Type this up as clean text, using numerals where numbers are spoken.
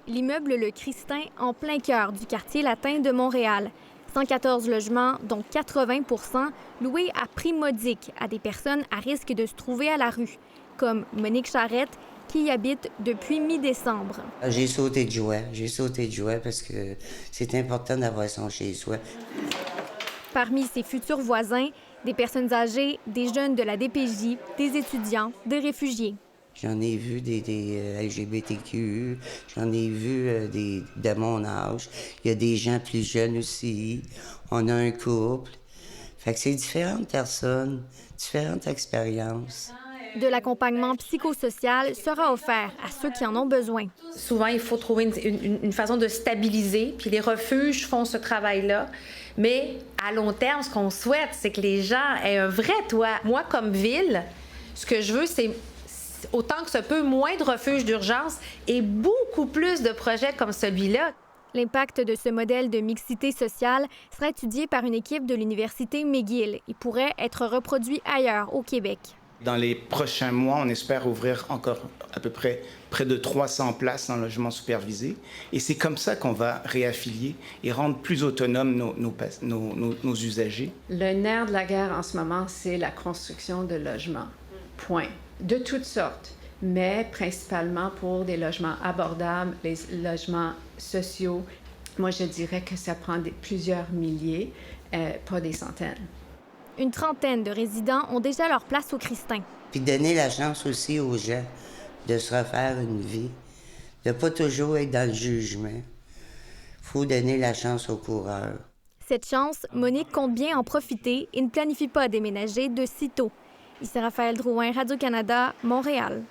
l'immeuble Le Christin en plein cœur du quartier latin de Montréal. 114 logements, dont 80 loués à prix modique à des personnes à risque de se trouver à la rue, comme Monique Charette, qui y habite depuis mi-décembre. J'ai sauté de joie parce que c'est important d'avoir son chez-soi. Parmi ses futurs voisins, des personnes âgées, des jeunes de la DPJ, des étudiants, des réfugiés. J'en ai vu des LGBTQ, j'en ai vu de mon âge. Il y a des gens plus jeunes aussi. On a un couple. Fait que c'est différentes personnes, différentes expériences. De l'accompagnement psychosocial sera offert à ceux qui en ont besoin. Souvent, il faut trouver une façon de stabiliser, puis les refuges font ce travail-là. Mais à long terme, ce qu'on souhaite, c'est que les gens aient un vrai toit. Moi, comme ville, ce que je veux, c'est autant que se peut, moins de refuges d'urgence et beaucoup plus de projets comme celui-là. L'impact de ce modèle de mixité sociale sera étudié par une équipe de l'Université McGill et pourrait être reproduit ailleurs au Québec. Dans les prochains mois, on espère ouvrir encore à peu près de 300 places dans le logement supervisé. Et c'est comme ça qu'on va réaffilier et rendre plus autonomes nos usagers. Le nerf de la guerre en ce moment, c'est la construction de logements. Point. De toutes sortes, mais principalement pour des logements abordables, les logements sociaux. Moi, je dirais que ça prend plusieurs milliers, pas des centaines. Une trentaine de résidents ont déjà leur place au Christin. Puis donner la chance aussi aux gens de se refaire une vie, de pas toujours être dans le jugement. Il faut donner la chance aux coureurs. Cette chance, Monique compte bien en profiter et ne planifie pas déménager de sitôt. Ici Raphaël Drouin, Radio-Canada, Montréal.